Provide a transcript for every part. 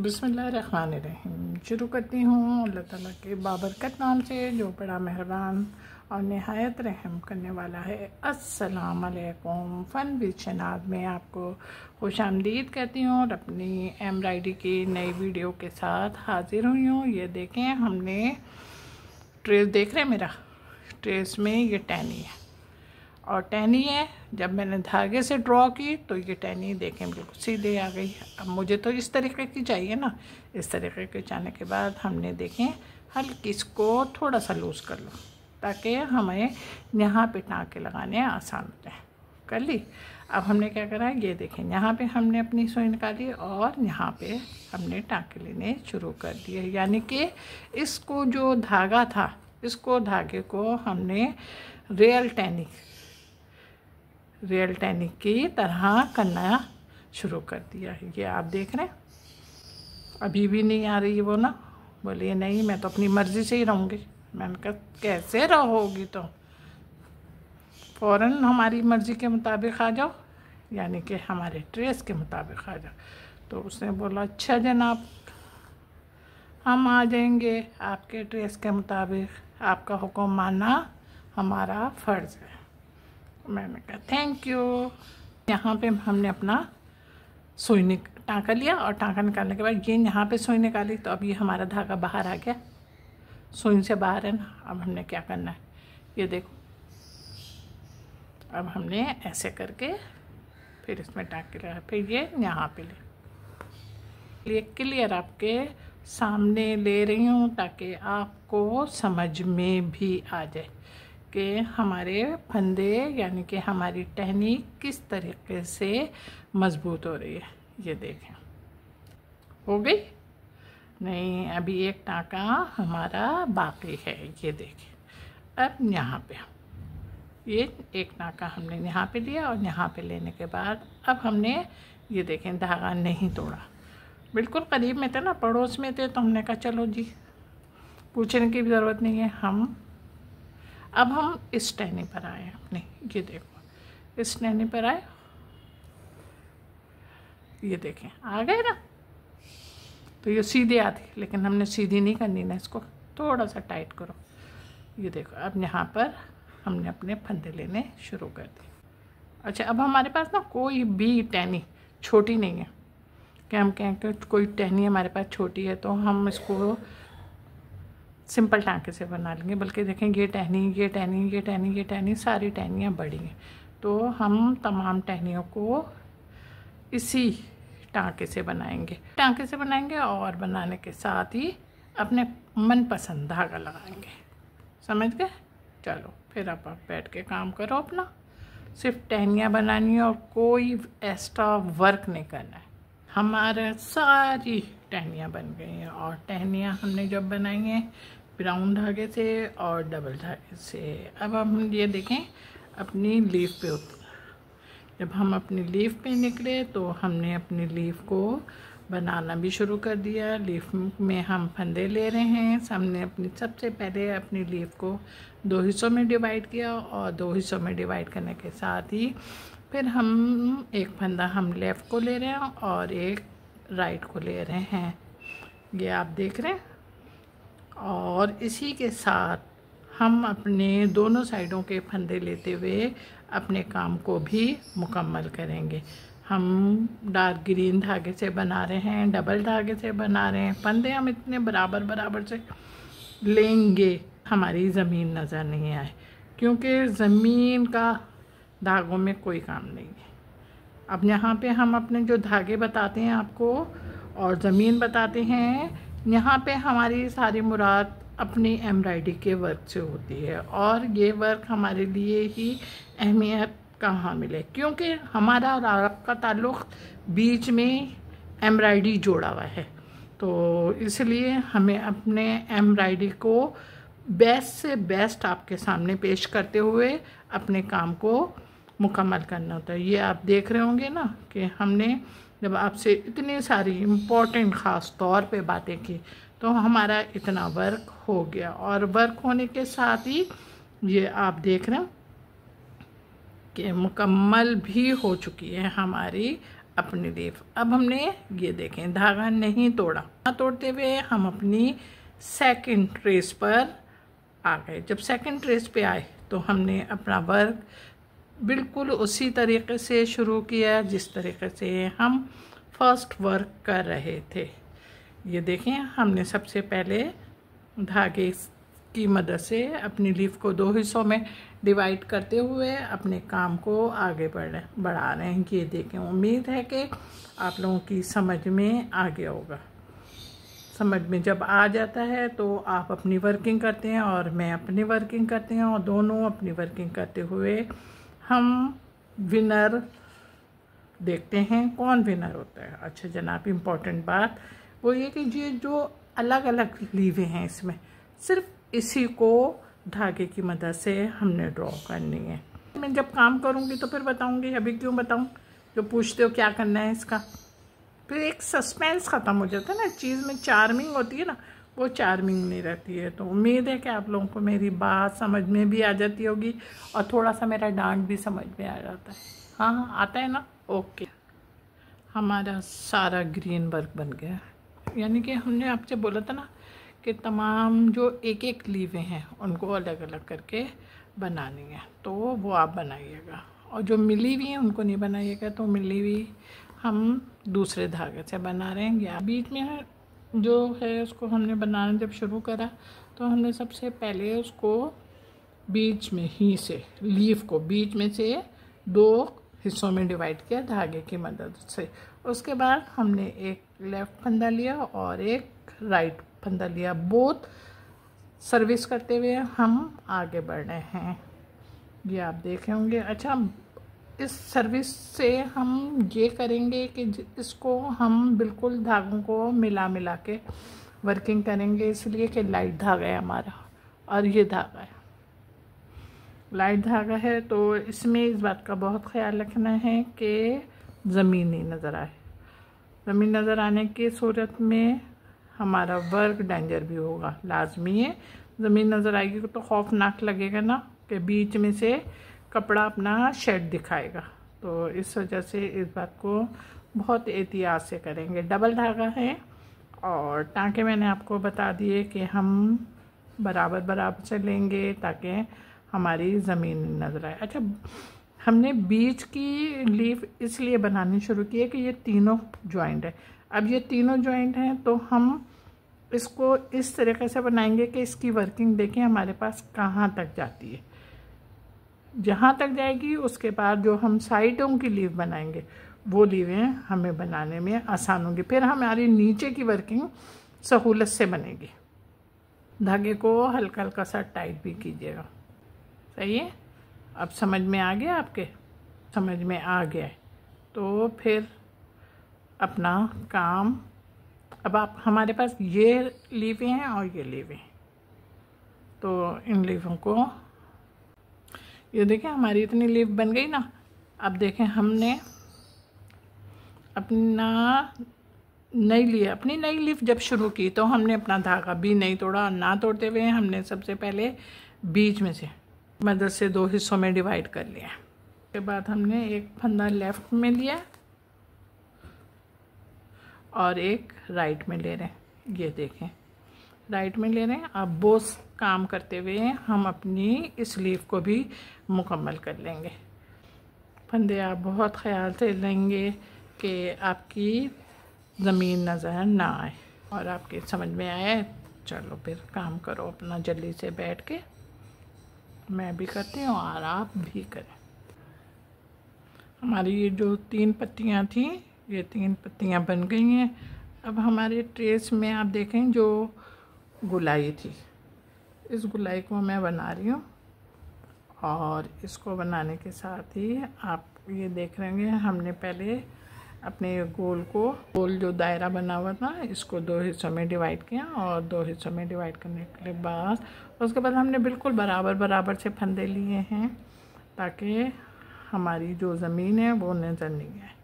बिस्मिल्लाहिर्रहमानिर्रहीम। शुरू करती हूँ अल्लाह ताला के बाबरकत नाम से जो बड़ा मेहरबान और नहायत रहम करने वाला है। अस्सलाम वालेकुम। फ़न विद शनाज़ में आपको खुशामदीद कहती हूँ और अपनी एम्ब्रॉयडरी की नई वीडियो के साथ हाजिर हुई हूँ। ये देखें, हमने ट्रेस देख रहे हैं, मेरा ट्रेस में ये टहनी है और टहनी है। जब मैंने धागे से ड्रॉ की तो ये टहनी देखें बिल्कुल सीधे आ गई। अब मुझे तो इस तरीके की चाहिए ना। इस तरीके के जाने के बाद हमने देखें हल्की इसको थोड़ा सा लूज़ कर लो ताकि हमें यहाँ पे टाँके लगाने आसान हो जाए। कर ली। अब हमने क्या करा, ये देखें यहाँ पे हमने अपनी सुई निकाली और यहाँ पे हमने टाँके लेने शुरू कर दिए। यानी कि इसको जो धागा था, इसको धागे को हमने रियल टैनी की तरह करना शुरू कर दिया है। ये आप देख रहे हैं, अभी भी नहीं आ रही है वो ना। बोलिए नहीं, मैं तो अपनी मर्ज़ी से ही रहूँगी। मैंने कहा कैसे रहोगी, तो फ़ौरन हमारी मर्ज़ी के मुताबिक आ जाओ, यानी कि हमारे ट्रेस के मुताबिक आ जाओ। तो उसने बोला अच्छा जनाब, हम आ जाएंगे आपके ट्रेस के मुताबिक, आपका हुक्म मानना हमारा फ़र्ज़ है। मैंने कहा थैंक यू। यहाँ पे हमने अपना सुई टाँका लिया और टाँका निकालने के बाद ये यहाँ पे सुई निकाली तो अब ये हमारा धागा बाहर आ गया, सुई से बाहर है ना। अब हमने क्या करना है, ये देखो, अब हमने ऐसे करके फिर इसमें टाँके लगा, फिर ये यहाँ पे ले क्लियर आपके सामने ले रही हूँ ताकि आपको समझ में भी आ जाए कि हमारे फंदे यानी कि हमारी टहनी किस तरीके से मज़बूत हो रही है। ये देखें, हो गई नहीं, अभी एक टाँका हमारा बाकी है। ये देखें, अब यहाँ पे ये एक टाँका हमने यहाँ पे लिया और यहाँ पे लेने के बाद अब हमने ये देखें धागा नहीं तोड़ा, बिल्कुल करीब में थे ना, पड़ोस में थे, तो हमने कहा चलो जी पूछने की भी ज़रूरत नहीं है। अब हम इस टहनी पर आए अपने, ये देखो इस टहनी पर आए, ये देखें आ गए ना। तो ये सीधे आती, लेकिन हमने सीधी नहीं करनी ना, इसको थोड़ा सा टाइट करो। ये देखो, अब यहाँ पर हमने अपने फंदे लेने शुरू कर दिए। अच्छा, अब हमारे पास ना कोई भी टहनी छोटी नहीं है कि हम कहें कि कोई टहनी हमारे पास छोटी है तो हम इसको सिंपल टाँके से बना लेंगे। बल्कि देखें ये टहनी सारी टहनियाँ बड़ी हैं, तो हम तमाम टहनियों को इसी टाँके से बनाएंगे और बनाने के साथ ही अपने मनपसंद धागा लगाएंगे। समझ गए? चलो फिर आप बैठ के काम करो अपना। सिर्फ टहनियाँ बनानी है और कोई एक्स्ट्रा वर्क नहीं करना है। हमारे सारी टहनियाँ बन गई हैं और टहनियाँ हमने जब बनाई हैं ब्राउन धागे से और डबल धागे से। अब हम ये देखें अपनी लीफ पे जब हम अपनी लीफ पे निकले तो हमने अपनी लीफ को बनाना भी शुरू कर दिया। लीफ में हम फंदे ले रहे हैं। हमने सबसे पहले अपनी लीफ को 2 हिस्सों में डिवाइड किया और 2 हिस्सों में डिवाइड करने के साथ ही फिर हम एक फंदा हम लेफ़्ट को ले रहे हैं और एक राइट को ले रहे हैं। ये आप देख रहे हैं। और इसी के साथ हम अपने दोनों साइडों के फंदे लेते हुए अपने काम को भी मुकम्मल करेंगे। हम डार्क ग्रीन धागे से बना रहे हैं, डबल धागे से बना रहे हैं। फंदे हम इतने बराबर से लेंगे हमारी ज़मीन नज़र नहीं आए, क्योंकि ज़मीन का धागों में कोई काम नहीं है। अब यहाँ पे हम अपने जो धागे बताते हैं आपको और ज़मीन बताते हैं, यहाँ पे हमारी सारी मुराद अपनी एम्ब्रॉयडरी के वर्क से होती है और ये वर्क हमारे लिए ही अहमियत कहाँ मिले, क्योंकि हमारा और आपका ताल्लुक़ बीच में एम्ब्रॉयडरी जोड़ा हुआ है। तो इसलिए हमें अपने एम्ब्रॉयडरी को बेस्ट से बेस्ट आपके सामने पेश करते हुए अपने काम को मुकम्मल करना होता है। ये आप देख रहे होंगे ना कि हमने जब आपसे इतनी सारी इम्पोर्टेंट ख़ास तौर पे बातें की तो हमारा इतना वर्क हो गया और वर्क होने के साथ ही ये आप देख रहे हैं कि मुकम्मल भी हो चुकी है हमारी अपनी लीफ। अब हमने ये देखें धागा नहीं तोड़ा, ना तोड़ते हुए हम अपनी सेकंड ट्रेस पर आ गए। जब सेकंड ट्रेस पे आए तो हमने अपना वर्क बिल्कुल उसी तरीके से शुरू किया जिस तरीके से हम फर्स्ट वर्क कर रहे थे। ये देखें, हमने सबसे पहले धागे की मदद से अपनी लीफ को 2 हिस्सों में डिवाइड करते हुए अपने काम को आगे बढ़ा रहे हैं। ये देखें, उम्मीद है कि आप लोगों की समझ में आ गया होगा। समझ में जब आ जाता है तो आप अपनी वर्किंग करते हैं और मैं अपनी वर्किंग करते हैं, और दोनों अपनी वर्किंग करते हुए हम विनर देखते हैं। कौन विनर होता है? अच्छा जनाब, इम्पॉर्टेंट बात वो ये कि ये जो अलग अलग लीवें हैं इसमें सिर्फ इसी को धागे की मदद से हमने ड्रॉ करनी है। मैं जब काम करूँगी तो फिर बताऊँगी, अभी क्यों बताऊँ? जो पूछते हो क्या करना है इसका, फिर एक सस्पेंस ख़त्म हो जाता है ना। चीज़ में चार्मिंग होती है ना, वो चार्मिंग नहीं रहती है। तो उम्मीद है कि आप लोगों को मेरी बात समझ में भी आ जाती होगी और थोड़ा सा मेरा डांट भी समझ में आ जाता है। हाँ आता है ना? ओके, हमारा सारा ग्रीन वर्क बन गया। यानी कि हमने आपसे बोला था ना कि तमाम जो एक एक लीवें हैं उनको अलग अलग करके बनानी है, तो वो आप बनाइएगा। और जो मिली हुई हैं उनको नहीं बनाइएगा। तो मिली हुई हम दूसरे धागे से बना रहे हैं। या बीच में जो है उसको हमने बनाना जब शुरू करा तो हमने सबसे पहले उसको बीच में ही से, लीफ को बीच में से 2 हिस्सों में डिवाइड किया धागे की मदद से। उसके बाद हमने एक लेफ़्ट फंदा लिया और एक राइट फंदा लिया। बोथ सर्विस करते हुए हम आगे बढ़ रहे हैं, ये आप देखे होंगे। अच्छा, इस सर्विस से हम ये करेंगे कि इसको हम बिल्कुल धागों को मिला के वर्किंग करेंगे, इसलिए कि लाइट धागा है हमारा और ये धागा है, लाइट धागा है। तो इसमें इस बात का बहुत ख्याल रखना है कि ज़मीन नहीं नज़र आए। ज़मीन नज़र आने की सूरत में हमारा वर्क डेंजर भी होगा, लाजमी है। ज़मीन नज़र आएगी तो खौफनाक लगेगा ना कि बीच में से कपड़ा अपना शेड दिखाएगा। तो इस वजह से इस बात को बहुत एहतियात से करेंगे। डबल धागा है और टाँके मैंने आपको बता दिए कि हम बराबर से लेंगे ताकि हमारी ज़मीन नज़र आए। अच्छा, हमने बीच की लीफ इसलिए बनानी शुरू की है कि ये तीनों जॉइंट है। अब ये तीनों जॉइंट हैं तो हम इसको इस तरीके से बनाएंगे कि इसकी वर्किंग देखें हमारे पास कहाँ तक जाती है। जहाँ तक जाएगी उसके बाद जो हम साइडों की लीफ बनाएंगे वो लीवें हमें बनाने में आसान होंगी। फिर हमारी नीचे की वर्किंग सहूलत से बनेगी। धागे को हल्का हल्का सा टाइट भी कीजिएगा। सही है? अब समझ में आ गया? आपके समझ में आ गया है तो फिर अपना काम, अब आप हमारे पास ये लीवें हैं और ये लीवें, तो इन लीवों को ये देखें हमारी इतनी लीफ बन गई ना। अब देखें हमने अपनी नई लीफ जब शुरू की तो हमने अपना धागा भी नहीं तोड़ा, और ना तोड़ते हुए हमने सबसे पहले बीच में से मदद से 2 हिस्सों में डिवाइड कर लिया। उसके बाद हमने एक फंदा लेफ़्ट में लिया और एक राइट में ले रहे हैं। ये देखें राइट में ले रहे हैं। अब बोस काम करते हुए हम अपनी इस लीफ को भी मुकम्मल कर लेंगे। फंदे आप बहुत ख्याल से लेंगे कि आपकी ज़मीन नज़र ना आए और आपके समझ में आए। चलो फिर काम करो अपना जल्दी से बैठ के, मैं भी करती हूँ और आप भी करें। हमारी ये जो 3 पत्तियाँ थी, ये 3 पत्तियाँ बन गई हैं। अब हमारे ट्रेस में आप देखें जो गुलाई थी, इस गुलाई को मैं बना रही हूँ और इसको बनाने के साथ ही आप ये देख रहे हैं हमने पहले अपने गोल जो दायरा बना हुआ था इसको 2 हिस्सों में डिवाइड किया, और 2 हिस्सों में डिवाइड करने के बाद उसके बाद हमने बिल्कुल बराबर से फंदे लिए हैं ताकि हमारी जो ज़मीन है वो नज़र नहीं आए।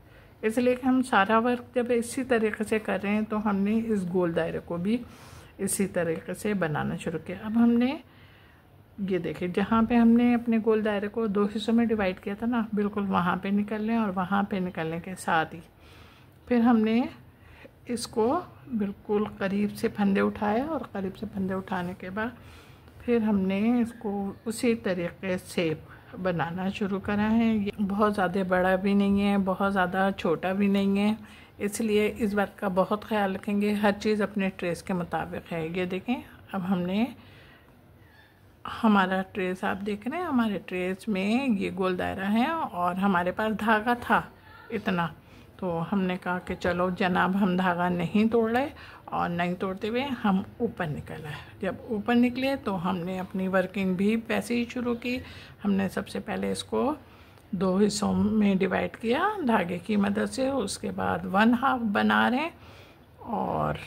इसलिए कि हम सारा वर्क जब इसी तरीके से कर रहे हैं तो हमने इस गोल दायरे को भी इसी तरीके से बनाना शुरू किया। अब हमने ये देखिए जहाँ पे हमने अपने गोल दायरे को 2 हिस्सों में डिवाइड किया था ना, बिल्कुल वहाँ पे निकल लें और वहाँ पे निकलने के साथ ही फिर हमने इसको बिल्कुल करीब से फंदे उठाए और करीब से फंदे उठाने के बाद फिर हमने इसको उसी तरीके से बनाना शुरू करा है। ये बहुत ज़्यादा बड़ा भी नहीं है, बहुत ज़्यादा छोटा भी नहीं है, इसलिए इस बात का बहुत ख्याल रखेंगे। हर चीज़ अपने ट्रेस के मुताबिक है। ये देखें, अब हमने हमारा ट्रेस आप देख रहे हैं, हमारे ट्रेस में ये गोल दायरा है और हमारे पास धागा था इतना, तो हमने कहा कि चलो जनाब हम धागा नहीं तोड़ रहे और नहीं तोड़ते हुए हम ऊपर निकल आए। जब ऊपर निकले तो हमने अपनी वर्किंग भी वैसे ही शुरू की। हमने सबसे पहले इसको 2 हिस्सों में डिवाइड किया धागे की मदद से, उसके बाद 1/2 बना रहे और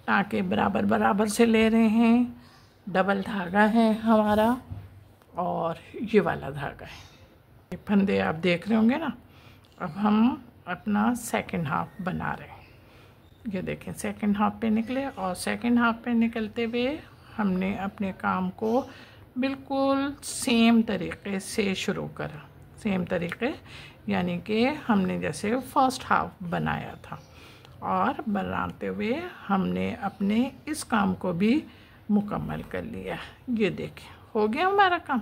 टाँके बराबर बराबर से ले रहे हैं। डबल धागा है हमारा और ये वाला धागा है। ये फंदे आप देख रहे होंगे ना। अब हम अपना सेकंड हाफ बना रहे हैं। ये देखें, सेकंड हाफ पे निकले और सेकंड हाफ पे निकलते हुए हमने अपने काम को बिल्कुल सेम तरीके से शुरू करा। सेम तरीके यानी कि हमने जैसे फर्स्ट हाफ बनाया था और बनाते हुए हमने अपने इस काम को भी मुकम्मल कर लिया। ये देखें, हो गया हमारा काम।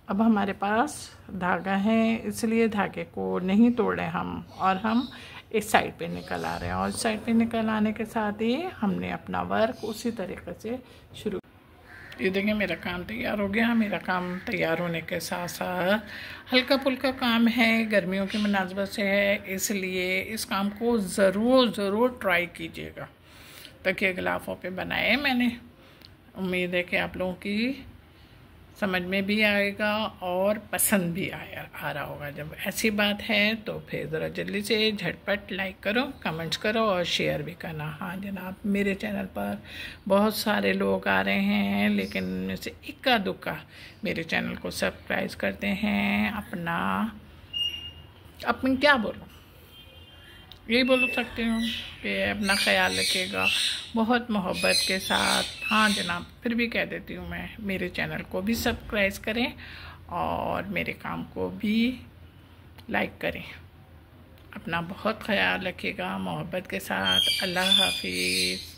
अब हमारे पास धागा है, इसलिए धागे को नहीं तोड़े हम और हम इस साइड पे निकल आ रहे हैं और इस साइड पे निकल आने के साथ ही हमने अपना वर्क उसी तरीके से शुरू। ये देखिए, मेरा काम तैयार हो गया। मेरा काम तैयार होने के साथ साथ हल्का फुल्का काम है, गर्मियों की मुनासबत से है, इसलिए इस काम को ज़रूर ट्राई कीजिएगा। तकिए गिलाफों पे बनाए मैंने। उम्मीद है कि आप लोगों की समझ में भी आएगा और पसंद भी आ रहा होगा। जब ऐसी बात है तो फिर ज़रा जल्दी से झटपट लाइक करो, कमेंट्स करो और शेयर भी करना। हाँ जनाब, मेरे चैनल पर बहुत सारे लोग आ रहे हैं, लेकिन उनमें से इक्का दुक्का मेरे चैनल को सब्सक्राइब करते हैं। अपनी क्या बोलूँ, यही बोल सकती हूँ कि अपना ख्याल रखिएगा बहुत मोहब्बत के साथ। हाँ जनाब, फिर भी कह देती हूँ मैं, मेरे चैनल को भी सब्सक्राइब करें और मेरे काम को भी लाइक करें। अपना बहुत ख्याल रखिएगा मोहब्बत के साथ। अल्लाह हाफिज़।